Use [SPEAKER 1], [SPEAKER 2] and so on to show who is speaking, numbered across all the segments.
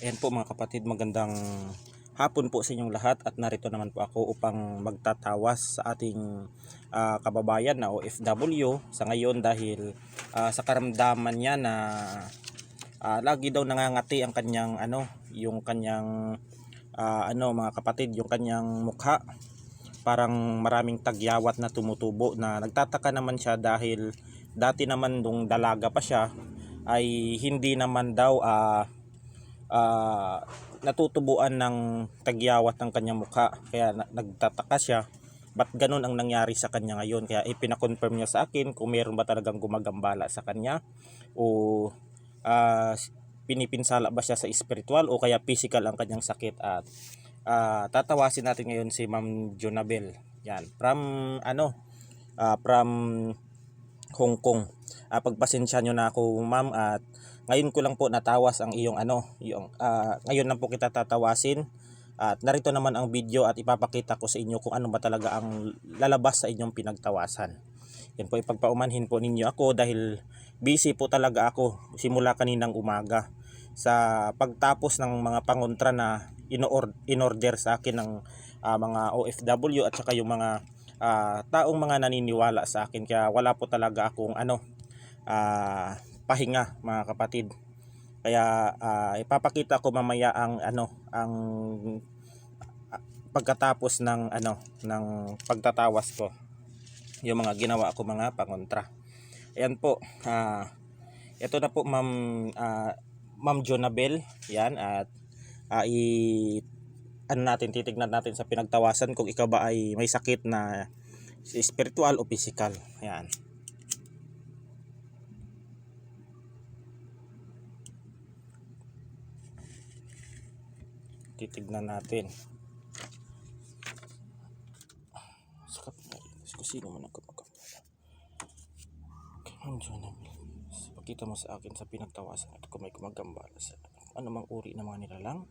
[SPEAKER 1] Ayan po mga kapatid, magandang hapon po sa inyong lahat at narito naman po ako upang magtatawas sa ating kababayan na OFW sa ngayon dahil sa karamdaman niya na lagi daw nangangati ang kanyang yung kanyang mga kapatid, yung kanyang mukha. Parang maraming tagyawat na tumutubo na nagtataka naman siya dahil dati naman nung dalaga pa siya ay hindi naman daw natutubuan ng tagyawat ng kanyang mukha, kaya nagtataka siya ba't ganun ang nangyari sa kanya ngayon. Kaya ipinakonfirm niya sa akin kung meron ba talagang gumagambala sa kanya o uh, pinipinsala ba siya sa spiritual o kaya physical ang kanyang sakit. At tatawasin natin ngayon si Ma'am Jonabel, yan, from Hong Kong. Pagpasensya nyo na ako ma'am, at ngayon ko lang po natawas ang iyong ngayon lang po kita tatawasin. At narito naman ang video at ipapakita ko sa inyo kung ano ba talaga ang lalabas sa inyong pinagtawasan. Yan po, ipagpaumanhin po ninyo ako dahil busy po talaga ako simula kaninang umaga sa pagtapos ng mga pangontra na in-order sa akin ng mga OFW at saka yung mga taong mga naniniwala sa akin. Kaya wala po talaga akong pahinga mga kapatid. Kaya ipapakita ko mamaya ang pagkatapos ng pagtatawas ko, yung mga ginawa ko mga pangontra. Ayan po, ito na po Ma'am Jonabel, yan. At titignan natin sa pinagtawasan kung ikaw ba ay may sakit na spiritual o physical. Yan. Titignan natin. Sakap na rin. Kung sino man ang gumagambala. Okay, Ma'am Jonabel, pakita mo sa akin sa pinagtawasan at kung may gumagambala sa anumang uri ng mga nilalang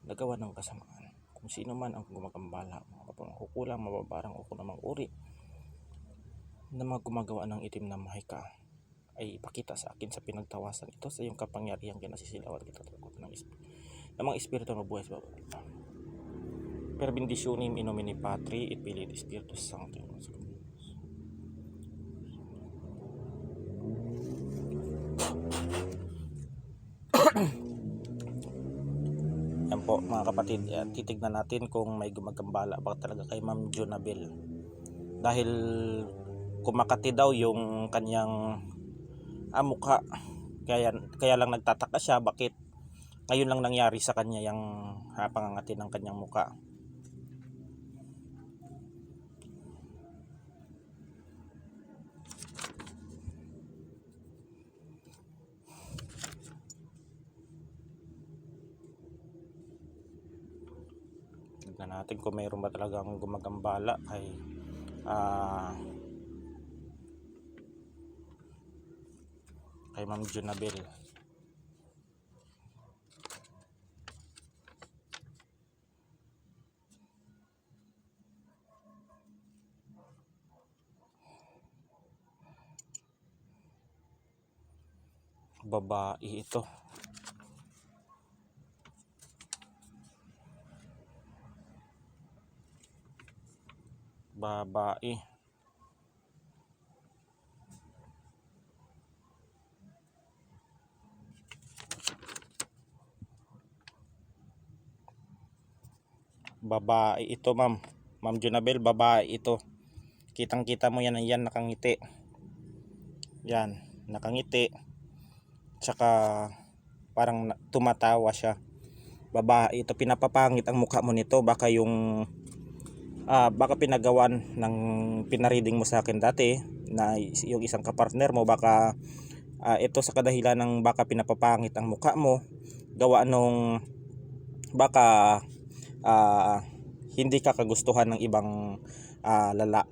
[SPEAKER 1] nagawa ng kasamaan. Kung sino man ang gumagambala, mapangkukulang, mababarang o kung namang uri na mga gumagawa ng itim na mahika, ay ipakita sa akin sa pinagtawasan ito sa iyong kapangyarihan. Kaya nasisilawan kita ng mga espiritu na buhay sa baba. Per benditionem in nomine Patri et Filii et Spiritus Sancti. Yan po mga kapatid, titignan natin kung may gumagambala ba talaga kay Ma'am Jonabel. Dahil kumakati daw yung kanyang mukha. Kaya lang nagtataka siya bakit ngayon lang nangyari sa kanya yung pangangati ng kanyang mukha. Tignan natin kung mayroon ba talagang gumagambala kay Ma'am Jonabel. Babae ito. Babae. Babae ito, ma'am. Ma'am Jonabel, babae ito. Kitang-kita mo yan, nakangiti. Yan, nakangiti. Tsaka parang tumatawa siya. Babae ito, pinapapangit ang mukha mo nito. Baka baka pinagawan ng pinareading mo sa akin dati na yung isang kapartner mo, baka ito sa kadahilan ng baka pinapapangit ang mukha mo, gawa nung baka hindi ka kagustuhan ng ibang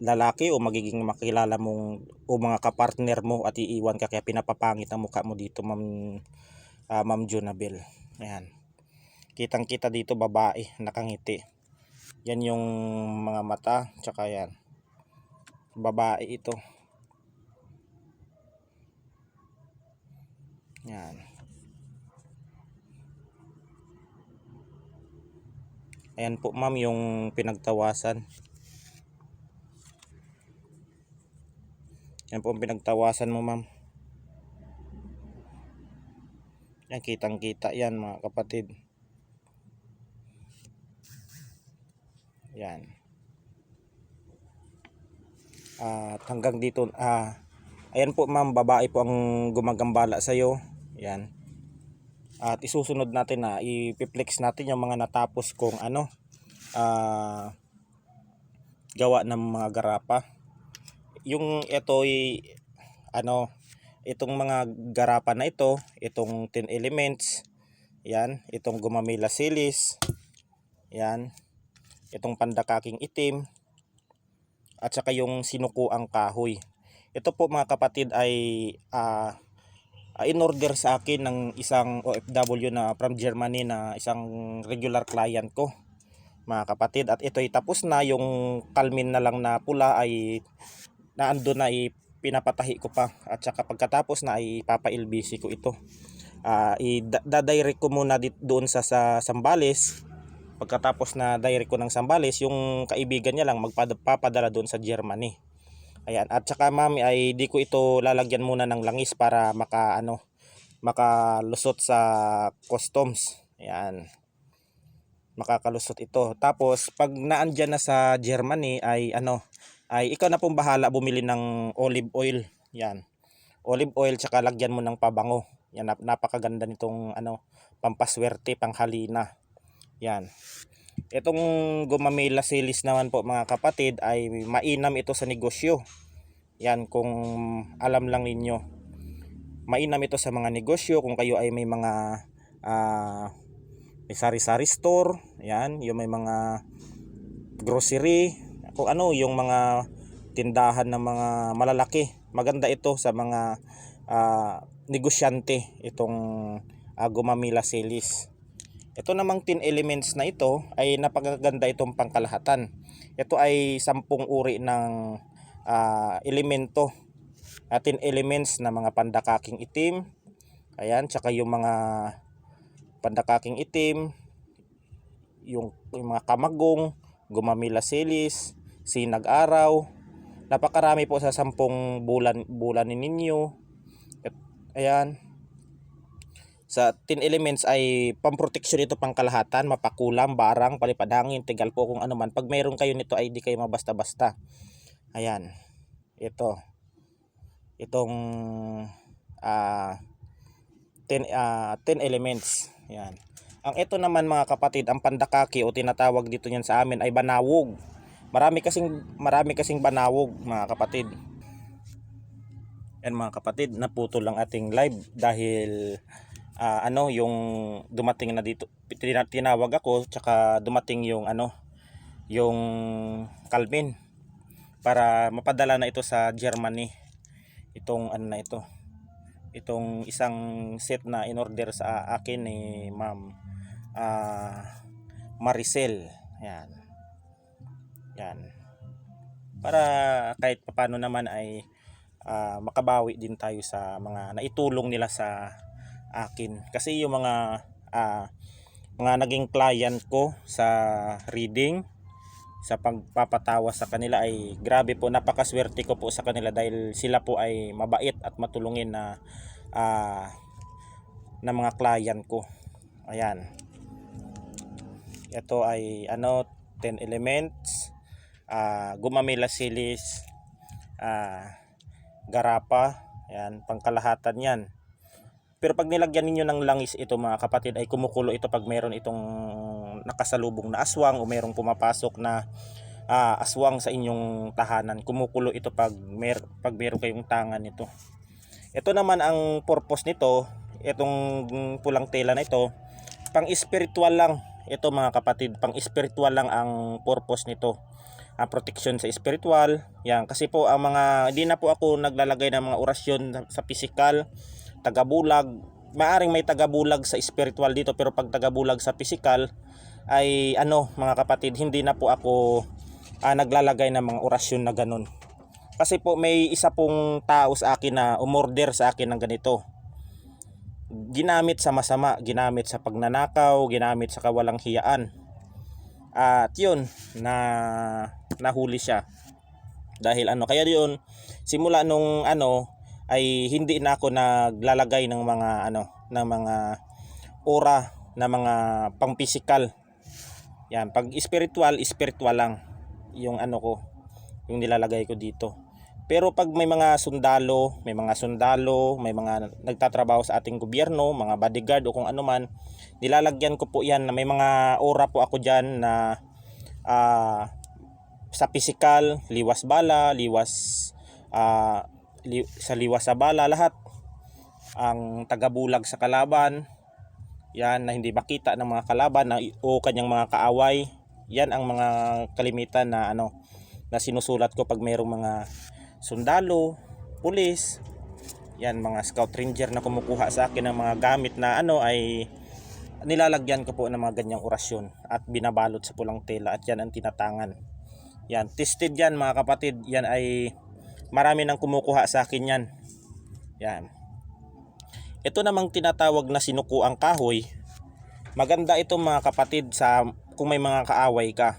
[SPEAKER 1] lalaki o magiging makilala mong o mga kapartner mo at iiwan ka, kaya pinapapangit ang mukha mo dito, Ma'am Jonabel. Ayan, kitang kita dito, babae, nakangiti. Yan yung mga mata, tsaka yan, babae ito. Yan. Ayan po ma'am yung pinagtawasan. Yan po ang pinagtawasan mo ma'am. Yan, kitang kita yan mga kapatid. Yan. At hanggang dito, ayan po ma'am, babae po ang gumagambala sa'yo. Yan. At isusunod natin na i-flex natin yung mga natapos kong gawa ng mga garapa. Yung ito itong mga garapa na ito, itong 10 elements, yan, itong gumamela silis, yan, itong pandakaking itim, at saka yung sinukuang kahoy. Ito po mga kapatid ay in-order sa akin ng isang OFW na from Germany, na isang regular client ko mga kapatid. At ito ay tapos na, yung kalmin na lang na pula ay naando na, pinapatahi ko pa, at saka pagkatapos na ay papa-LBC ko ito. Dadirect ko muna doon sa Sambales. Pagkatapos na direct ko ng Sambales, yung kaibigan niya lang magpapadala doon sa Germany. Ayan, at saka ma'am ay di ko ito lalagyan muna ng langis para makalusot sa customs. Ayan, makakalusot ito. Tapos pag naandyan na sa Germany ay ikaw na pong bahala bumili ng olive oil. Yan. Olive oil, tsaka lagyan mo ng pabango. Yan, napakaganda nitong pampaswerte, panghalina. Yan. Itong gumamela silis naman po mga kapatid ay mainam ito sa negosyo. Yan, kung alam lang ninyo. Mainam ito sa mga negosyo kung kayo ay may mga may sari-sari store. Yan, yung may mga grocery, kung yung mga tindahan ng mga malalaki. Maganda ito sa mga negosyante, itong gumamela silis. Ito namang 10 elements na ito ay napakaganda itong pangkalahatan. Ito ay 10 uri ng elemento. 10 elements na mga pandakaking itim. Ayan, tsaka yung mga pandakaking itim, yung mga kamagong, gumamela silis, sinag araw. Napakarami po sa 10 bulan ninyo. Ayan. Sa 10 elements ay pamproteksyon ito, pangkalahatan, mapakulam, barang, palipadangin, tigal po kung ano man. Pag mayroon kayo nito ay di kayo mabasta-basta. Ayan. Itong 10 elements. Ayan. Ang ito naman mga kapatid, ang pandakaki o tinatawag dito niyan sa amin ay banawog. Marami kasing banawog mga kapatid. Yan mga kapatid, naputol lang ating live dahil yung dumating na dito, tinawag ako, tsaka dumating yung yung Calvin para mapadala na ito sa Germany. Itong itong isang set na in order sa akin ni Ma'am Maricel. Yan. Para kahit paano naman ay makabawi din tayo sa mga naitulong nila sa akin. Kasi yung mga naging client ko sa reading, sa pagpapatawa sa kanila ay grabe po, napakaswerte ko po sa kanila dahil sila po ay mabait at matulungin na mga client ko. Ayan. Ito ay 10 elements, gumamela silis, garapa, ayan, pangkalahatan yan. Pero pag nilagyan ninyo ng langis ito mga kapatid ay kumukulo ito pag meron itong nakasalubong na aswang o merong pumapasok na aswang sa inyong tahanan. Kumukulo ito pag meron kayong tangan nito. Ito naman ang purpose nito, itong pulang tela na ito, pang spiritual lang. Ito mga kapatid, pang spiritual lang ang purpose nito. Protection sa spiritual. Yan, kasi po ang hindi na po ako naglalagay ng mga orasyon sa physical, tagabulag. Maaring may tagabulag sa spiritual dito, pero pag tagabulag sa physical ay mga kapatid, hindi na po ako naglalagay ng mga orasyon na ganun. Kasi po may isa pong tao sa akin na umorder sa akin ng ganito. Ginamit sa masama, ginamit sa pagnanakaw, ginamit sa kawalang hiyaan. At yun, nahuli siya. Dahil ano, kaya yun, simula nung ano, ay hindi na ako naglalagay ng mga ano, ng mga aura na mga pang-physical. Yan, pag spiritual, spiritual lang yung ano ko, yung nilalagay ko dito. Pero pag may mga sundalo, may mga nagtatrabaho sa ating gobyerno, mga bodyguard o kung ano man, nilalagyan ko po yan na may mga aura po ako diyan na sa physical, liwas bala, sa liwas sa bala, lahat ang tagabulag sa kalaban, yan na hindi makita ng mga kalaban o kanyang mga kaaway. Yan ang mga kalimitan na ano na sinusulat ko pag mayroong mga sundalo, pulis, yan mga scout ranger na kumukuha sa akin ng mga gamit na ano ay nilalagyan ko po ng mga ganyang orasyon at binabalot sa pulang tela at yan ang tinatangan. Yan, tested yan mga kapatid, yan ay marami nang kumukuha sa akin yan. Yan. Ito namang tinatawag na sinukuang kahoy. Maganda ito mga kapatid sa kung may mga kaaway ka.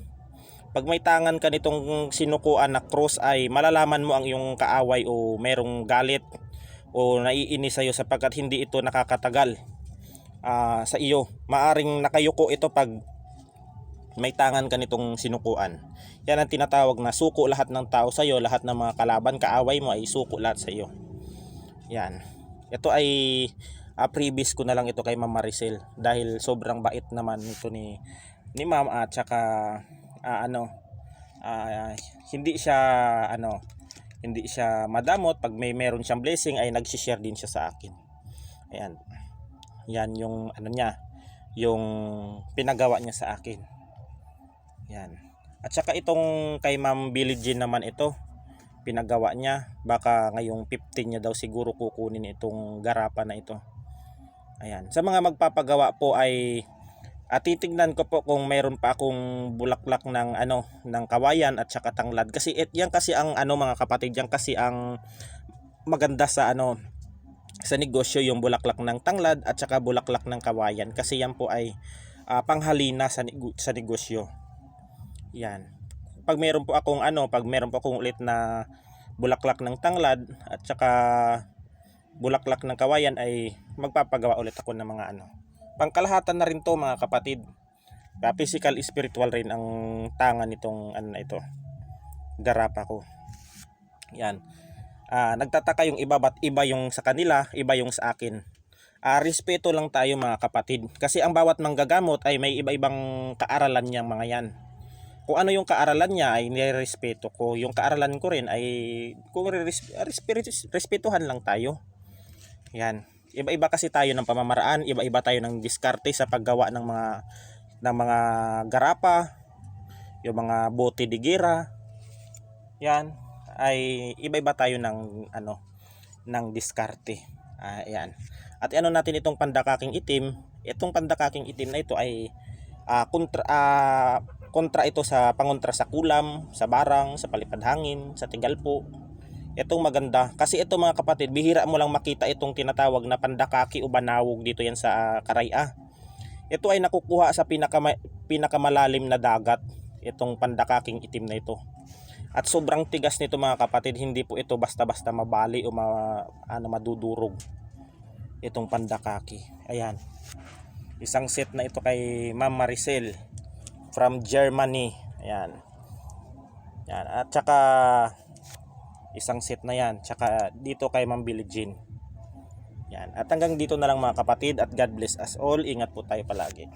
[SPEAKER 1] Pag may tangan ka nitong sinukuan na cross ay malalaman mo ang iyong kaaway o merong galit o naiinis sa iyo sapagkat hindi ito nakakatagal sa iyo. Maaring nakayuko ito pag may tangan ka nitong sinukuan. Yan ang tinatawag na suko lahat ng tao sa iyo, lahat ng mga kalaban, kaaway mo ay suko lahat sa iyo. Yan. Ito ay previous ko na lang ito kay Ma'am Maricel dahil sobrang bait naman ito ni Ma'am at saka hindi siya madamot pag meron siyang blessing ay nagsi-share din siya sa akin. Ayan. Yan yung ano niya, yung pinagawa niya sa akin. Yan. At saka itong kay Ma'am Billie Jean naman ito, pinagawa niya. Baka ngayong 15 niya daw siguro kukunin itong garapa na ito. Ayan. Sa mga magpapagawa po ay titignan ko po kung mayroon pa akong bulaklak ng kawayan at saka tanglad kasi yan kasi ang mga kapatid, yan kasi ang maganda sa sa negosyo, yung bulaklak ng tanglad at saka bulaklak ng kawayan kasi yan po ay panghalina sa negosyo. Yan. Pag meron po akong ulit na bulaklak ng tanglad at saka bulaklak ng kawayan ay magpapagawa ulit ako ng mga pangkalahatan na rin to mga kapatid. Physical, spiritual rin ang tangan nitong ito, garapa ko. Yan. Nagtataka yung iba, ba't iba yung sa kanila, iba yung sa akin. Respeto lang tayo mga kapatid. Kasi ang bawat manggagamot ay may iba-ibang kaaralan niyang mga yan. Kung ano yung kaaralan niya ay nirespeto ko. Yung kaaralan ko rin ay kung respetuhan lang tayo. Yan. Iba-iba kasi tayo ng pamamaraan, iba-iba tayo ng diskarte sa paggawa ng mga garapa, yung mga bote de guerra. Yan ay iba-iba tayo ng diskarte. Yan. At natin itong pandakaking itim. Itong pandakaking itim na ito ay kontra ito sa pangontra sa kulam, sa barang, sa palipad hangin, sa tigalpo. Itong maganda kasi ito mga kapatid, bihira mo lang makita itong tinatawag na pandakaki o banawog dito yan sa Karaya. Ito ay nakukuha sa pinakamalalim na dagat, itong pandakaking itim na ito. At sobrang tigas nito mga kapatid, hindi po ito basta-basta mabali o madudurog. Itong pandakaki. Ayan. Isang set na ito kay Ma'am Maricel from Germany. Ayan. Yan. At saka isang set na yan. Tsaka dito kay Ma'am Billie Jean. Yan. At hanggang dito na lang mga kapatid at God bless us all. Ingat po tayo palagi.